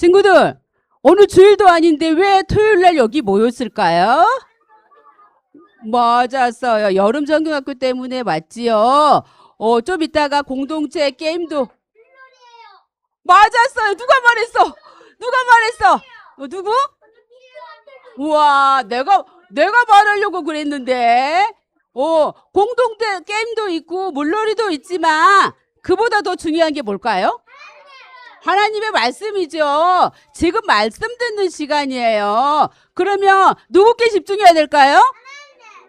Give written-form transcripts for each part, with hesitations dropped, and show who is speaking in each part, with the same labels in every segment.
Speaker 1: 친구들, 오늘 주일도 아닌데 왜 토요일 날 여기 모였을까요? 맞았어요. 여름 전등학교 때문에 맞지요. 좀 이따가 공동체 게임도 맞았어요. 누가 말했어? 누가 말했어? 누구? 우와, 내가 말하려고 그랬는데. 공동체 게임도 있고 물놀이도 있지만 그보다 더 중요한 게 뭘까요? 하나님의 말씀이죠. 지금 말씀 듣는 시간이에요. 그러면 누구께 집중해야 될까요?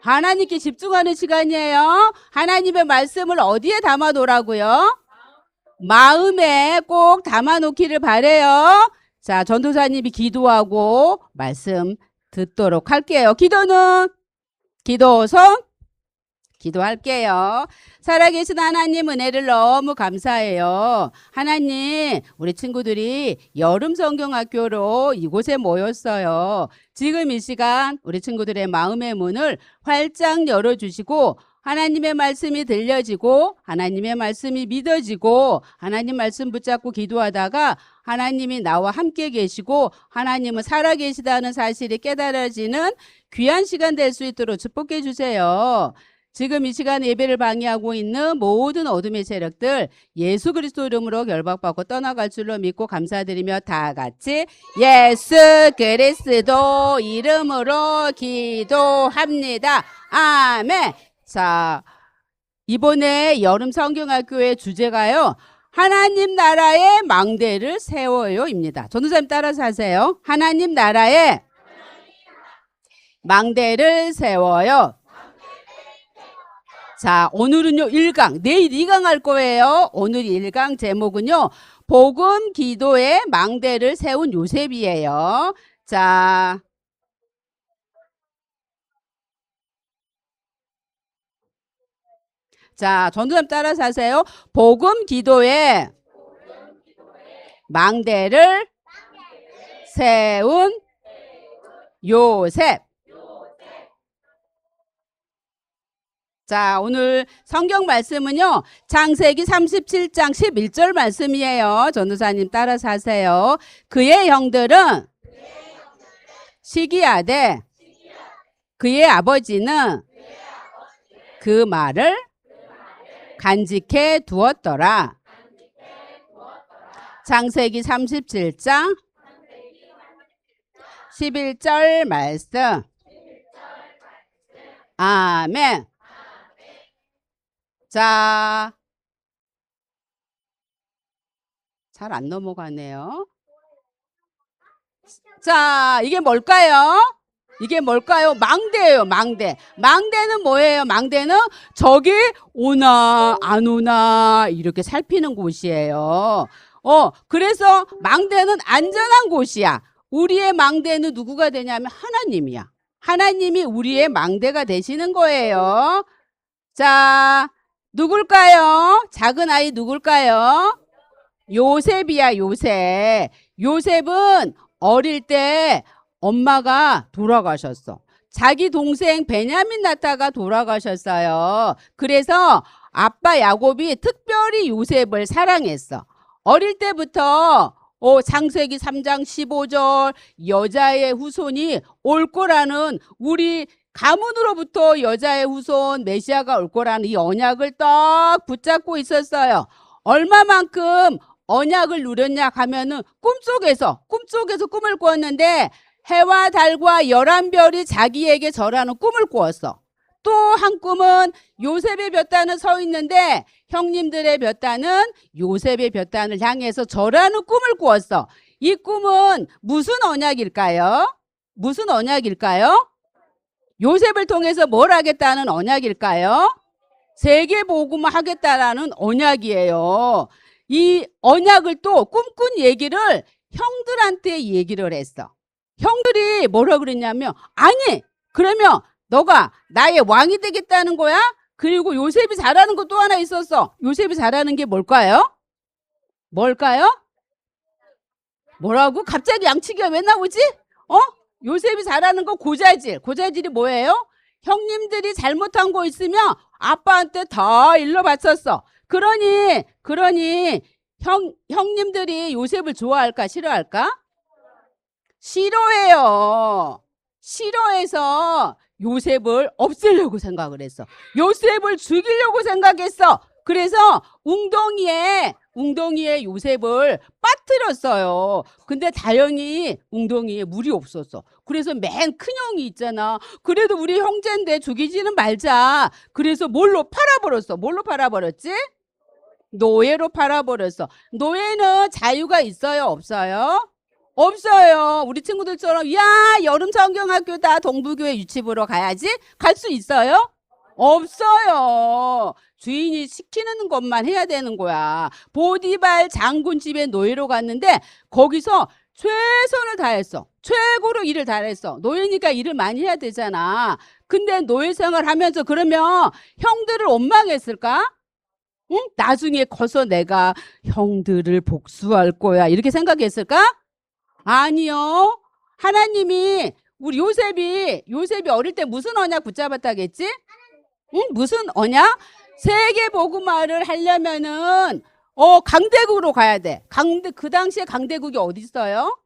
Speaker 1: 하나님께 집중하는 시간이에요. 하나님의 말씀을 어디에 담아 놓으라고요? 마음에 꼭 담아 놓기를 바래요. 자, 전도사님이 기도하고 말씀 듣도록 할게요. 기도성 기도할게요. 살아계신 하나님 은혜를 너무 감사해요. 하나님, 우리 친구들이 여름 성경학교로 이곳에 모였어요. 지금 이 시간 우리 친구들의 마음의 문을 활짝 열어주시고 하나님의 말씀이 들려지고 하나님의 말씀이 믿어지고 하나님 말씀 붙잡고 기도하다가 하나님이 나와 함께 계시고 하나님은 살아계시다는 사실이 깨달아지는 귀한 시간 될 수 있도록 축복해 주세요. 지금 이 시간 예배를 방해하고 있는 모든 어둠의 세력들 예수 그리스도 이름으로 결박받고 떠나갈 줄로 믿고 감사드리며 다 같이 예수 그리스도 이름으로 기도합니다. 아멘. 자, 이번에 여름 성경학교의 주제가요. 하나님 나라의 망대를 세워요입니다. 전도사님 따라서 하세요. 하나님 나라의 망대를 세워요. 자, 오늘은요 1강, 내일 2강 할 거예요. 오늘 1강 제목은요 복음 기도의 망대를 세운 요셉이에요. 자, 전도사님 따라서 하세요. 복음 기도의 망대를 세운 요셉. 자, 오늘 성경 말씀은요. 창세기 37장 11절 말씀이에요. 전도사님 따라서 하세요. 그의 형들은 시기하되 그의 아버지는 그 말을 간직해 두었더라. 창세기 37장 11절 말씀. 아멘. 자, 잘 안 넘어가네요. 자, 이게 뭘까요? 이게 뭘까요? 망대예요, 망대. 망대는 뭐예요? 망대는 저기 오나 안 오나 이렇게 살피는 곳이에요. 그래서 망대는 안전한 곳이야. 우리의 망대는 누구가 되냐면 하나님이야. 하나님이 우리의 망대가 되시는 거예요. 자, 누굴까요? 작은 아이 누굴까요? 요셉이야, 요셉. 요셉은 어릴 때 엄마가 돌아가셨어. 자기 동생 베냐민 낳다가 돌아가셨어요. 그래서 아빠 야곱이 특별히 요셉을 사랑했어. 어릴 때부터 창세기 3장 15절 여자의 후손이 올 거라는 우리 가문으로부터 여자의 후손 메시아가 올 거라는 이 언약을 딱 붙잡고 있었어요. 얼마만큼 언약을 누렸냐 하면은 꿈속에서 꿈을 꾸었는데 해와 달과 11별이 자기에게 절하는 꿈을 꾸었어. 또 한 꿈은 요셉의 볕단은 서 있는데 형님들의 볕단은 요셉의 볕단을 향해서 절하는 꿈을 꾸었어. 이 꿈은 무슨 언약일까요? 무슨 언약일까요? 요셉을 통해서 뭘 하겠다는 언약일까요? 세계복음을 하겠다라는 언약이에요. 이 언약을 또 꿈꾼 얘기를 형들한테 얘기를 했어. 형들이 뭐라 그랬냐면 아니 그러면 너가 나의 왕이 되겠다는 거야? 그리고 요셉이 잘하는 거 또 하나 있었어. 요셉이 잘하는 게 뭘까요? 뭘까요? 뭐라고? 갑자기 양치기가 왜 나오지? 요셉이 잘하는 거 고자질. 고자질이 뭐예요? 형님들이 잘못한 거 있으면 아빠한테 다 일러바쳤어. 그러니 형님들이 요셉을 좋아할까 싫어할까? 싫어해요. 싫어해서 요셉을 없애려고 생각을 했어. 요셉을 죽이려고 생각했어. 그래서 웅덩이에 요셉을 빠뜨렸어요. 근데 다행히 웅덩이에 물이 없었어. 그래서 맨 큰 형이 있잖아. 그래도 우리 형제인데 죽이지는 말자. 그래서 뭘로 팔아버렸어? 뭘로 팔아버렸지? 노예로 팔아버렸어. 노예는 자유가 있어요? 없어요? 없어요. 우리 친구들처럼 야 여름 성경학교다 동부교회 유치부로 가야지 갈 수 있어요? 없어요. 주인이 시키는 것만 해야 되는 거야. 보디발 장군 집에 노예로 갔는데 거기서 최선을 다했어. 최고로 일을 잘했어. 노예니까 일을 많이 해야 되잖아. 근데 노예 생활 하면서 그러면 형들을 원망했을까? 응? 나중에 커서 내가 형들을 복수할 거야. 이렇게 생각했을까? 아니요. 하나님이 우리 요셉이 어릴 때 무슨 언약 붙잡았다겠지? 응? 무슨 언약? 세계 복음화를 하려면은 강대국으로 가야 돼. 그 당시에 강대국이 어디 있어요?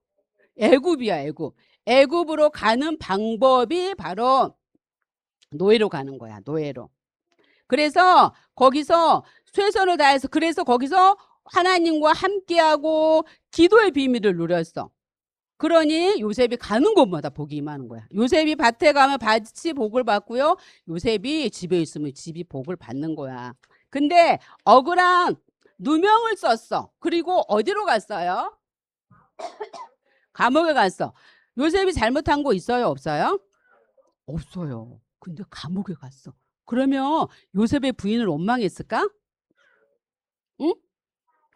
Speaker 1: 애굽이야, 애굽. 애굽으로 가는 방법이 바로 노예로 가는 거야, 노예로. 그래서 거기서 최선을 다해서 그래서 거기서 하나님과 함께하고 기도의 비밀을 누렸어. 그러니 요셉이 가는 곳마다 복이 임하는 거야. 요셉이 밭에 가면 밭이 복을 받고요. 요셉이 집에 있으면 집이 복을 받는 거야. 근데 억울한 누명을 썼어. 그리고 어디로 갔어요? 감옥에 갔어. 요셉이 잘못한 거 있어요? 없어요? 없어요. 근데 감옥에 갔어. 그러면 요셉의 부인을 원망했을까? 응?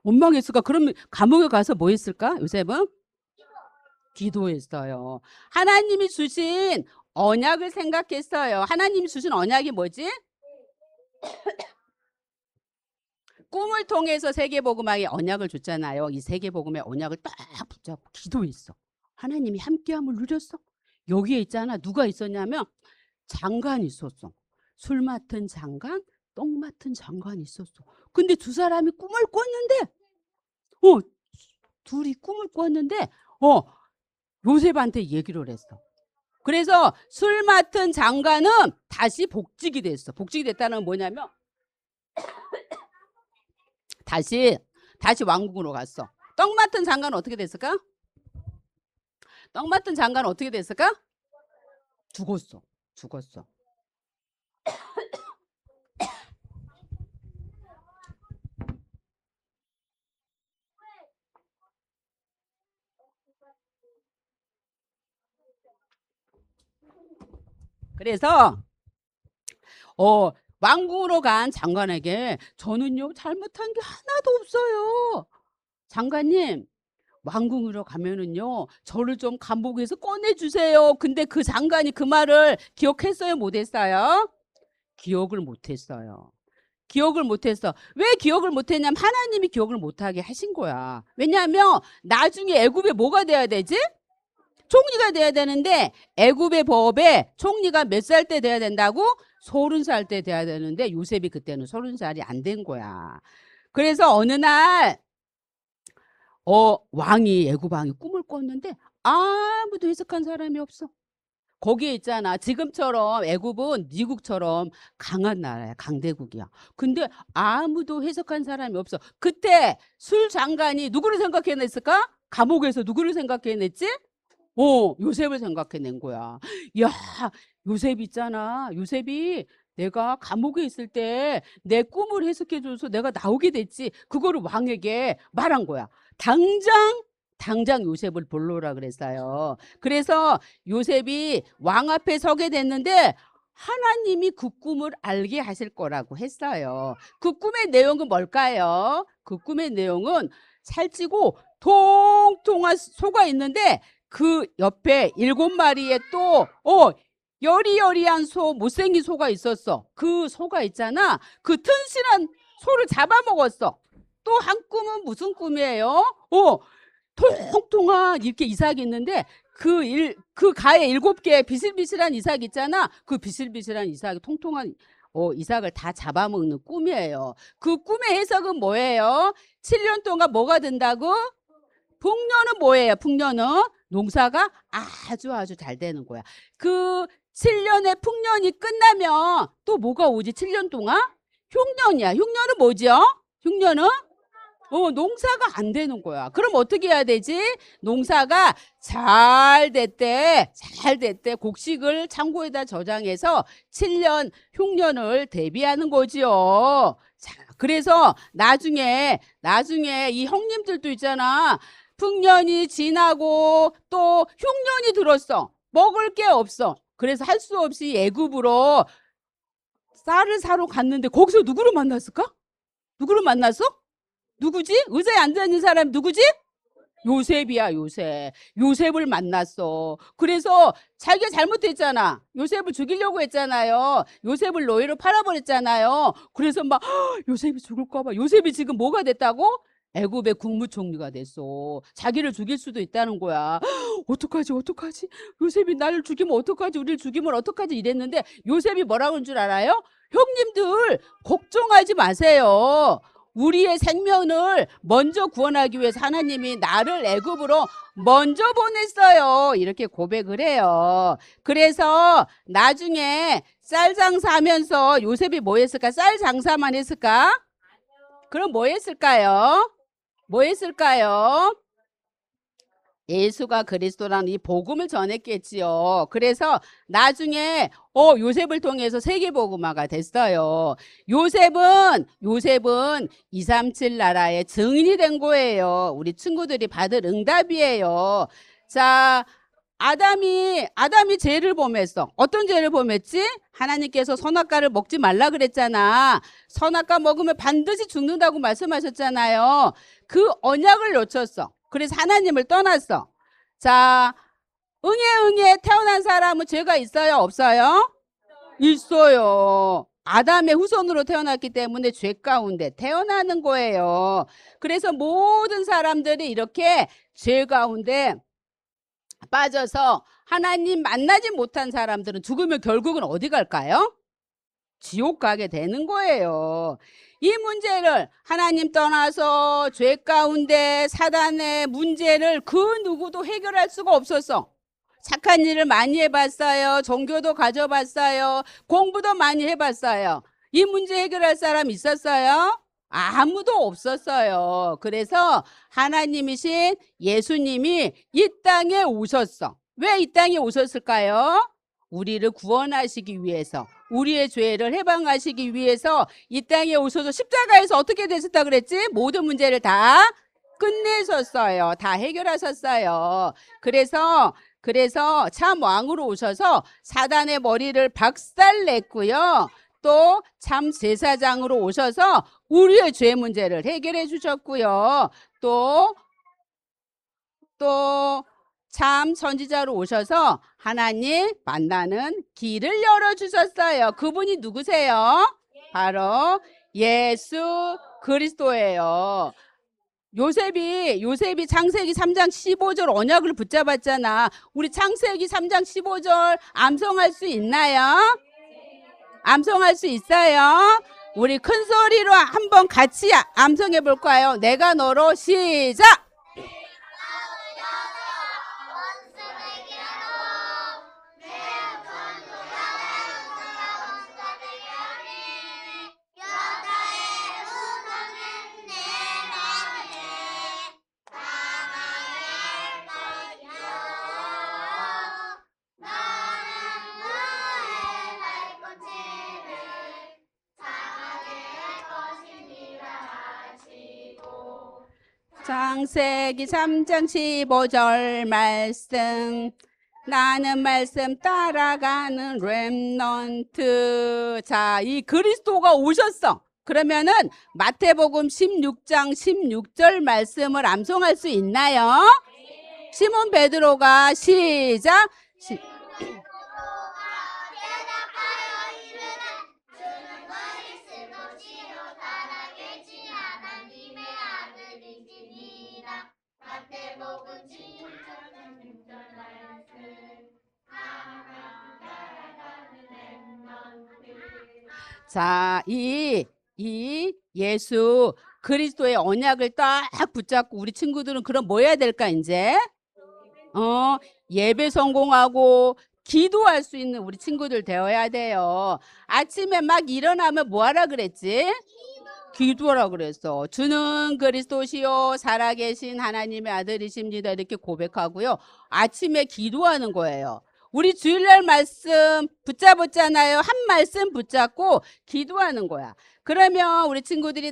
Speaker 1: 원망했을까? 그러면 감옥에 가서 뭐 했을까? 요셉은? 기도했어요. 하나님이 주신 언약을 생각했어요. 하나님이 주신 언약이 뭐지? 꿈을 통해서 세계복음화의 언약을 줬잖아요. 이 세계복음의 언약을 딱 붙잡고 기도했어. 하나님이 함께함을 누렸어. 여기에 있잖아. 누가 있었냐면 장관이 있었어. 술 맡은 장관, 똥 맡은 장관이 있었어. 근데 두 사람이 꿈을 꿨는데 둘이 꿈을 꿨는데 요셉한테 얘기를 했어. 그래서 술 맡은 장관은 다시 복직이 됐어. 복직이 됐다는 건 뭐냐면 다시 왕국으로 갔어. 떡 맡은 장관은 어떻게 됐을까? 떡 맡은 장관은 어떻게 됐을까? 죽었어. 그래서 왕궁으로 간 장관에게 저는요 잘못한 게 하나도 없어요. 장관님 왕궁으로 가면은요 저를 좀 감옥에서 꺼내주세요. 근데 그 장관이 그 말을 기억했어요? 못했어요? 기억을 못했어요. 기억을 못했어. 왜 기억을 못했냐면 하나님이 기억을 못하게 하신 거야. 왜냐하면 나중에 애굽에 뭐가 돼야 되지? 총리가 돼야 되는데 애굽의 법에 총리가 몇 살 때 돼야 된다고? 30살 때 돼야 되는데 요셉이 그때는 30살이 안 된 거야. 그래서 어느 날 애굽 왕이 꿈을 꿨는데 아무도 해석한 사람이 없어. 거기에 있잖아. 지금처럼 애굽은 미국처럼 강한 나라야. 강대국이야. 근데 아무도 해석한 사람이 없어. 그때 술 장관이 누구를 생각해냈을까? 감옥에서 누구를 생각해냈지? 요셉을 생각해낸 거야. 야, 요셉 있잖아. 요셉이 내가 감옥에 있을 때 내 꿈을 해석해줘서 내가 나오게 됐지. 그거를 왕에게 말한 거야. 당장 요셉을 불러오라 그랬어요. 그래서 요셉이 왕 앞에 서게 됐는데 하나님이 그 꿈을 알게 하실 거라고 했어요. 그 꿈의 내용은 뭘까요? 그 꿈의 내용은 살찌고 통통한 소가 있는데 그 옆에 7마리의 또 여리여리한 소, 못생긴 소가 있었어. 그 소가 있잖아. 그 튼실한 소를 잡아먹었어. 또 한 꿈은 무슨 꿈이에요? 통통한 이렇게 이삭이 있는데 그 가에 7개의 비실비실한 이삭 있잖아. 그 비실비실한 이삭, 통통한 이삭을 다 잡아먹는 꿈이에요. 그 꿈의 해석은 뭐예요? 7년 동안 뭐가 된다고? 풍년은 뭐예요? 풍년은 농사가 아주 잘 되는 거야. 그 7년의 풍년이 끝나면 또 뭐가 오지? 7년 동안? 흉년이야. 흉년은 뭐죠? 흉년은 농사가 안 되는 거야. 그럼 어떻게 해야 되지? 농사가 잘 됐대. 곡식을 창고에다 저장해서 7년 흉년을 대비하는 거지요. 자, 그래서 나중에 이 형님들도 있잖아. 풍년이 지나고 또 흉년이 들었어. 먹을 게 없어. 그래서 할 수 없이 애굽으로 쌀을 사러 갔는데 거기서 누구를 만났을까? 누구를 만났어? 누구지? 의자에 앉아있는 사람이 누구지? 요셉이야, 요셉. 요셉을 만났어. 그래서 자기가 잘못했잖아. 요셉을 죽이려고 했잖아요. 요셉을 노예로 팔아버렸잖아요. 그래서 막 요셉이 죽을까 봐. 요셉이 지금 뭐가 됐다고? 애굽의 국무총리가 됐어. 자기를 죽일 수도 있다는 거야. 어떡하지? 요셉이 나를 죽이면 어떡하지? 우리를 죽이면 어떡하지? 이랬는데 요셉이 뭐라고 한 줄 알아요? 형님들 걱정하지 마세요. 우리의 생명을 먼저 구원하기 위해서 하나님이 나를 애굽으로 먼저 보냈어요. 이렇게 고백을 해요. 그래서 나중에 쌀 장사하면서 요셉이 뭐 했을까? 쌀 장사만 했을까? 그럼 뭐 했을까요? 예수가 그리스도라는 이 복음을 전했겠지요. 그래서 나중에 요셉을 통해서 세계복음화가 됐어요. 요셉은 237 나라의 증인이 된 거예요. 우리 친구들이 받을 응답이에요. 자, 아담이 죄를 범했어. 어떤 죄를 범했지? 하나님께서 선악과를 먹지 말라 그랬잖아. 선악과 먹으면 반드시 죽는다고 말씀하셨잖아요. 그 언약을 놓쳤어. 그래서 하나님을 떠났어. 자, 응에 태어난 사람은 죄가 있어요? 없어요? 있어요. 아담의 후손으로 태어났기 때문에 죄 가운데 태어나는 거예요. 그래서 모든 사람들이 이렇게 죄 가운데 빠져서 하나님 만나지 못한 사람들은 죽으면 결국은 어디 갈까요? 지옥 가게 되는 거예요. 이 문제를 하나님 떠나서 죄 가운데 사단의 문제를 그 누구도 해결할 수가 없었어. 착한 일을 많이 해봤어요. 종교도 가져봤어요. 공부도 많이 해봤어요. 이 문제 해결할 사람 있었어요? 아무도 없었어요. 그래서 하나님이신 예수님이 이 땅에 오셨어. 왜 이 땅에 오셨을까요? 우리를 구원하시기 위해서, 우리의 죄를 해방하시기 위해서 이 땅에 오셔서 십자가에서 어떻게 되셨다 그랬지? 모든 문제를 다 끝내셨어요. 다 해결하셨어요. 그래서 참 왕으로 오셔서 사단의 머리를 박살냈고요. 또 참 제사장으로 오셔서 우리의 죄 문제를 해결해 주셨고요. 또 참 선지자로 오셔서 하나님 만나는 길을 열어주셨어요. 그분이 누구세요? 바로 예수 그리스도예요. 요셉이 창세기 3장 15절 언약을 붙잡았잖아. 우리 창세기 3장 15절 암송할 수 있나요? 암송할 수 있어요? 우리 큰 소리로 한번 같이 암송해 볼까요? 내가 너로 시작! 창세기 3장 15절 말씀 나는 말씀 따라가는 렘넌트. 자, 이 그리스도가 오셨어. 그러면은 마태복음 16장 16절 말씀을 암송할 수 있나요? 시몬 베드로가 시작. 자, 이 예수 그리스도의 언약을 딱 붙잡고 우리 친구들은 그럼 뭐 해야 될까 이제? 예배 성공하고 기도할 수 있는 우리 친구들 되어야 돼요. 아침에 막 일어나면 뭐 하라 그랬지? 기도하라 그랬어. 주는 그리스도시요 살아계신 하나님의 아들이십니다. 이렇게 고백하고요. 아침에 기도하는 거예요. 우리 주일날 말씀 붙잡았잖아요. 한 말씀 붙잡고 기도하는 거야. 그러면 우리 친구들이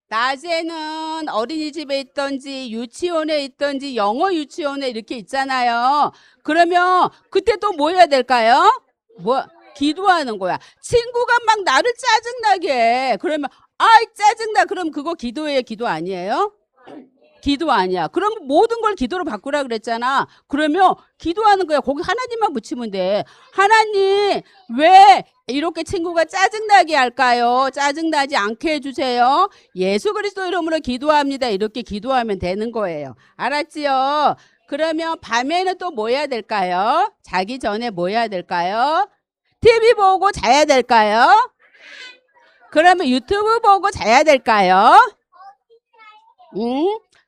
Speaker 1: 낮에는 어린이집에 있던지 유치원에 있던지 영어 유치원에 이렇게 있잖아요. 그러면 그때 또 뭐 해야 될까요? 뭐 기도하는 거야. 친구가 막 나를 짜증나게 해. 그러면 아이 짜증나. 그럼 그거 기도예요? 기도 아니에요? 기도 아니야. 그럼 모든 걸 기도로 바꾸라 그랬잖아. 그러면 기도하는 거야. 거기 하나님만 붙이면 돼. 하나님 왜 이렇게 친구가 짜증나게 할까요? 짜증나지 않게 해주세요. 예수 그리스도 이름으로 기도합니다. 이렇게 기도하면 되는 거예요. 알았지요? 그러면 밤에는 또 뭐 해야 될까요? 자기 전에 뭐 해야 될까요? TV 보고 자야 될까요? 그러면 유튜브 보고 자야 될까요?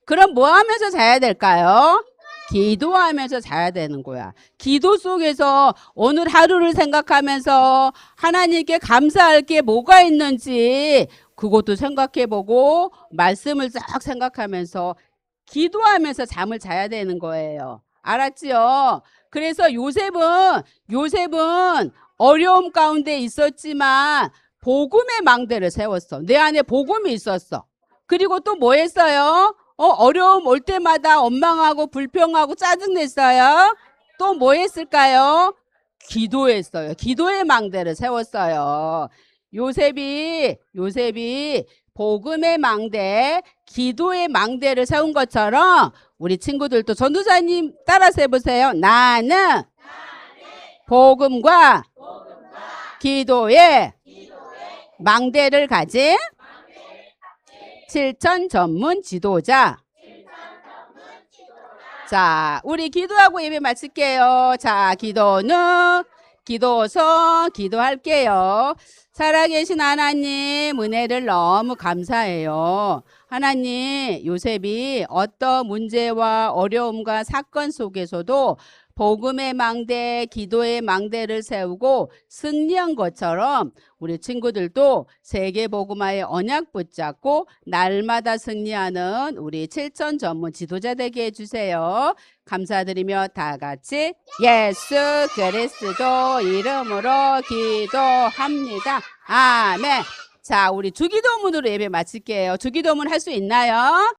Speaker 1: 그럼 뭐 하면서 자야 될까요? 기도하면서 자야 되는 거야. 기도 속에서 오늘 하루를 생각하면서 하나님께 감사할 게 뭐가 있는지 그것도 생각해보고 말씀을 싹 생각하면서 기도하면서 잠을 자야 되는 거예요. 알았지요? 그래서 요셉은 어려움 가운데 있었지만 복음의 망대를 세웠어. 내 안에 복음이 있었어. 그리고 또 뭐 했어요? 어려움 올 때마다 원망하고 불평하고 짜증냈어요. 또 뭐 했을까요? 기도했어요. 기도의 망대를 세웠어요. 요셉이 복음의 망대, 기도의 망대를 세운 것처럼 우리 친구들도 전도사님 따라서 해보세요. 나는 복음과 기도의 망대를 가진 실천 전문 지도자. 자, 우리 기도하고 예배 마칠게요. 자, 기도서 기도할게요. 살아계신 하나님 은혜를 너무 감사해요. 하나님, 요셉이 어떤 문제와 어려움과 사건 속에서도 복음의 망대, 기도의 망대를 세우고 승리한 것처럼 우리 친구들도 세계복음화의 언약 붙잡고 날마다 승리하는 우리 7천 전문 지도자 되게 해주세요. 감사드리며 다 같이 예수 그리스도 이름으로 기도합니다. 아멘. 자, 우리 주기도문으로 예배 마칠게요. 주기도문 할 수 있나요?